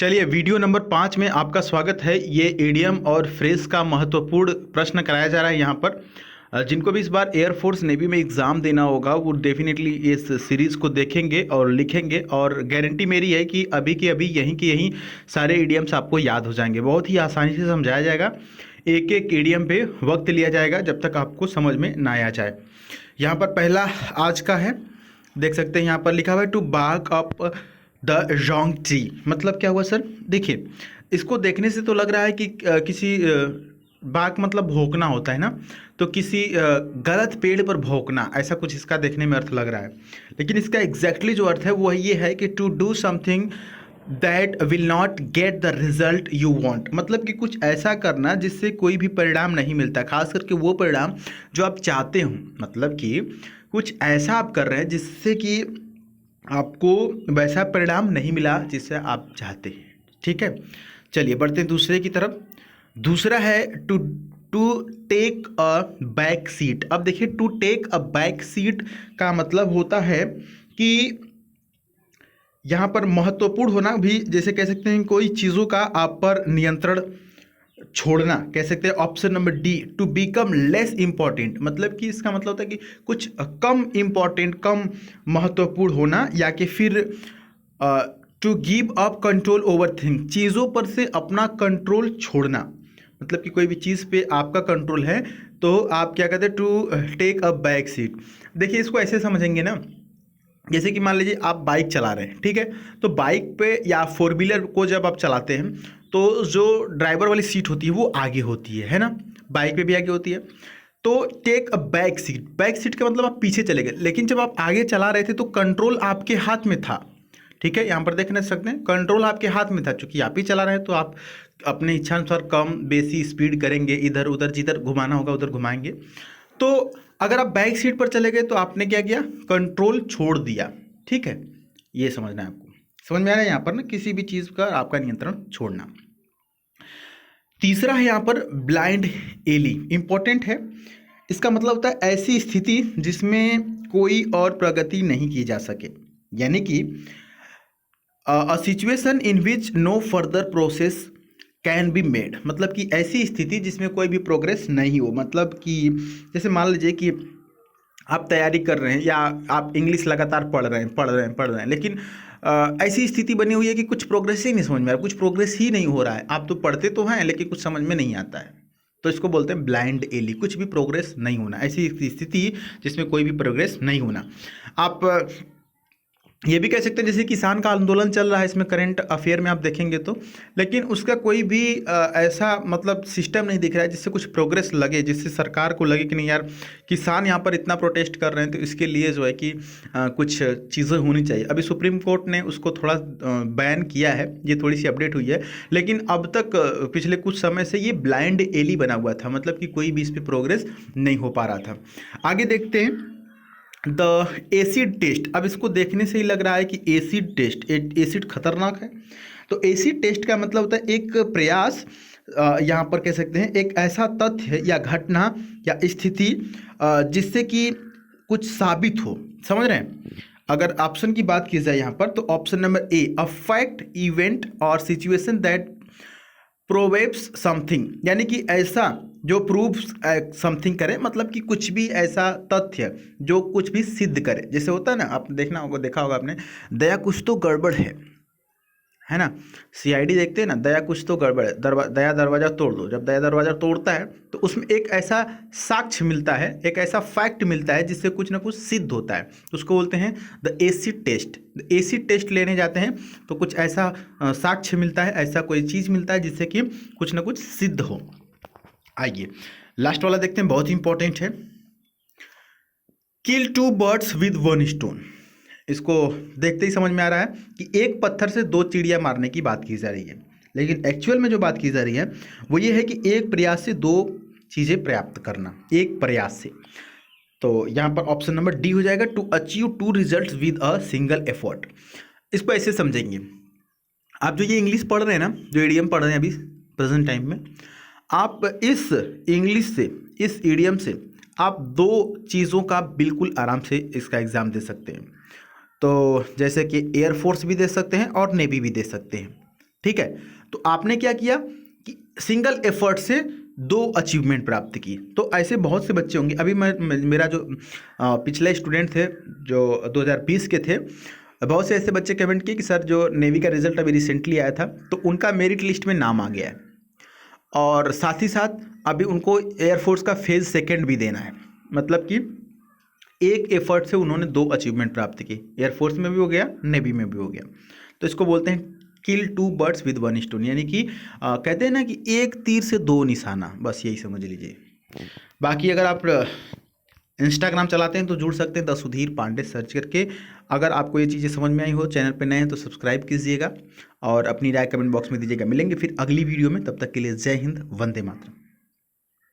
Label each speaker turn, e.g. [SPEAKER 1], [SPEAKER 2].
[SPEAKER 1] चलिए video number 5 में आपका स्वागत है। ये ईडीएम और फ्रेज का महत्वपूर्ण प्रश्न कराया जा रहा है यहाँ पर। जिनको भी इस बार एयरफोर्स नेवी में एग्ज़ाम देना होगा वो डेफिनेटली इस सीरीज़ को देखेंगे और लिखेंगे, और गारंटी मेरी है कि अभी के अभी यहीं के यहीं सारे ईडीएम्स आपको याद हो जाएंगे। बहुत ही आसानी से समझाया जाएगा, एक एक ईडीएम पे वक्त लिया जाएगा जब तक आपको समझ में ना आ जाए। यहाँ पर पहला आज का है, देख सकते हैं यहाँ पर लिखा हुआ है to bark up the wrong tree. मतलब क्या हुआ सर? देखिए, इसको देखने से तो लग रहा है कि किसी बार्क मतलब भौंकना होता है ना, तो किसी गलत पेड़ पर भौंकना, ऐसा कुछ इसका देखने में अर्थ लग रहा है। लेकिन इसका एग्जैक्टली जो अर्थ है वो ये है कि to do something that will not get the result you want. मतलब कि कुछ ऐसा करना जिससे कोई भी परिणाम नहीं मिलता, खास करके वो परिणाम जो आप चाहते हो। मतलब कि कुछ ऐसा आप कर रहे हैं जिससे कि आपको वैसा परिणाम नहीं मिला जिससे आप चाहते हैं। ठीक है, चलिए बढ़ते हैं दूसरे की तरफ। दूसरा है to to take a back seat. अब देखिए, to take a back seat का मतलब होता है कि यहाँ पर महत्वपूर्ण होना भी, जैसे कह सकते हैं कोई चीज़ों का आप पर नियंत्रण छोड़ना, कह सकते हैं option number D, to become less important. मतलब कि इसका मतलब होता है कि कुछ कम इंपॉर्टेंट, कम महत्वपूर्ण होना, या कि फिर to give up control over thing, चीज़ों पर से अपना कंट्रोल छोड़ना। मतलब कि कोई भी चीज़ पे आपका कंट्रोल है तो आप क्या कहते हैं, to take a back seat. देखिए, इसको ऐसे समझेंगे ना, जैसे कि मान लीजिए आप बाइक चला रहे हैं, ठीक है, तो बाइक पे या फोर व्हीलर को जब आप चलाते हैं तो जो ड्राइवर वाली सीट होती है वो आगे होती है ना, बाइक पे भी आगे होती है। तो take a back seat, back seat का मतलब आप पीछे चले गए, लेकिन जब आप आगे चला रहे थे तो कंट्रोल आपके हाथ में था। ठीक है, यहाँ पर देख नहीं सकते हैं, कंट्रोल आपके हाथ में था। चूंकि आप ही चला रहे हैं तो आप अपने इच्छानुसार कम बेसी स्पीड करेंगे, इधर उधर जिधर घुमाना होगा उधर घुमाएंगे। तो अगर आप बैक सीट पर चले गए तो आपने क्या किया, कंट्रोल छोड़ दिया। ठीक है, ये समझना है आपको। समझ में आ रहा है यहाँ पर ना, किसी भी चीज़ का आपका नियंत्रण छोड़ना। तीसरा है यहाँ पर ब्लाइंड एली, इंपॉर्टेंट है। इसका मतलब होता है ऐसी स्थिति जिसमें कोई और प्रगति नहीं की जा सके, यानी कि a situation in which no further process can be made. मतलब कि ऐसी स्थिति जिसमें कोई भी प्रोग्रेस नहीं हो। मतलब कि जैसे मान लीजिए कि आप तैयारी कर रहे हैं या आप इंग्लिश लगातार पढ़ रहे हैं, लेकिन ऐसी स्थिति बनी हुई है कि कुछ प्रोग्रेस ही नहीं समझ में आ रहा, कुछ प्रोग्रेस ही नहीं हो रहा है। आप तो पढ़ते तो हैं लेकिन कुछ समझ में नहीं आता है, तो इसको बोलते हैं ब्लाइंड एली, कुछ भी प्रोग्रेस नहीं होना, ऐसी स्थिति जिसमें कोई भी प्रोग्रेस नहीं होना। आप ये भी कह सकते हैं जैसे किसान का आंदोलन चल रहा है, इसमें करंट अफेयर में आप देखेंगे तो, लेकिन उसका कोई भी ऐसा मतलब सिस्टम नहीं दिख रहा है जिससे कुछ प्रोग्रेस लगे, जिससे सरकार को लगे कि नहीं यार, किसान यहाँ पर इतना प्रोटेस्ट कर रहे हैं तो इसके लिए जो है कि कुछ चीज़ें होनी चाहिए। अभी सुप्रीम कोर्ट ने उसको थोड़ा बैन किया है, ये थोड़ी सी अपडेट हुई है, लेकिन अब तक पिछले कुछ समय से ये ब्लाइंड एली बना हुआ था। मतलब कि कोई भी इस पर प्रोग्रेस नहीं हो पा रहा था। आगे देखते हैं द एसिड टेस्ट। अब इसको देखने से ही लग रहा है कि एसिड टेस्ट, एसिड खतरनाक है। तो एसिड टेस्ट का मतलब होता है एक प्रयास, यहाँ पर कह सकते हैं एक ऐसा तथ्य या घटना या स्थिति जिससे कि कुछ साबित हो। समझ रहे हैं? अगर ऑप्शन की बात की जाए यहाँ पर तो option number A, a fact, event और सिचुएशन दैट प्रोवेब्स समथिंग, यानी कि ऐसा जो प्रूव्स समथिंग करे, मतलब कि कुछ भी ऐसा तथ्य जो कुछ भी सिद्ध करे। जैसे होता है ना, आप देखा होगा आपने, दया कुछ तो गड़बड़ है ना। सीआईडी देखते हैं ना, दया कुछ तो गड़बड़ है, दया दरवाजा तोड़ दो। जब दया दरवाजा तोड़ता है तो उसमें एक ऐसा साक्ष्य मिलता है, एक ऐसा फैक्ट मिलता है जिससे कुछ ना कुछ सिद्ध होता है, तो उसको बोलते हैं the acid test. Acid test लेने जाते हैं तो कुछ ऐसा साक्ष्य मिलता है, ऐसा कोई चीज़ मिलता है जिससे कि कुछ ना कुछ सिद्ध हो। आइए लास्ट वाला देखते हैं, बहुत ही इंपॉर्टेंट है। Kill two birds with one stone. इसको देखते ही समझ में आ रहा है कि एक पत्थर से दो चिड़िया मारने की बात की जा रही है, लेकिन एक्चुअल में जो बात की जा रही है वो ये है कि एक प्रयास से दो चीज़ें प्राप्त करना, एक प्रयास से। तो यहाँ पर ऑप्शन नंबर डी हो जाएगा, to achieve two results with a single effort. इसको ऐसे समझेंगे, आप जो ये इंग्लिश पढ़ रहे हैं ना, जो ईडीएम पढ़ रहे हैं अभी प्रेजेंट टाइम में, आप इस इंग्लिश से, इस ईडीएम से आप दो चीज़ों का बिल्कुल आराम से इसका एग्ज़ाम दे सकते हैं। तो जैसे कि एयरफोर्स भी दे सकते हैं और नेवी भी दे सकते हैं। ठीक है। तो आपने क्या किया कि सिंगल एफर्ट से 2 अचीवमेंट प्राप्त की। तो ऐसे बहुत से बच्चे होंगे। अभी मेरा जो पिछले स्टूडेंट थे जो 2020 के थे, बहुत से ऐसे बच्चे कमेंट किए कि सर जो नेवी का रिजल्ट अभी रिसेंटली आया था तो उनका मेरिट लिस्ट में नाम आ गया है, और साथ ही साथ अभी उनको एयरफोर्स का फेज़ सेकंड भी देना है। मतलब कि एक एफर्ट से उन्होंने 2 अचीवमेंट प्राप्त की, एयरफोर्स में भी हो गया, नेवी में भी हो गया। तो इसको बोलते हैं किल 2 बर्ड्स विद 1 स्टोन, यानी कि कहते हैं ना कि एक तीर से 2 निशाना, बस यही समझ लीजिए। बाकी अगर आप इंस्टाग्राम चलाते हैं तो जुड़ सकते हैं द सुधीर पांडे सर्च करके। अगर आपको ये चीज़ें समझ में आई हो, चैनल पे नए हैं तो सब्सक्राइब कीजिएगा और अपनी राय कमेंट बॉक्स में दीजिएगा। मिलेंगे फिर अगली वीडियो में, तब तक के लिए जय हिंद, वंदे मातरम।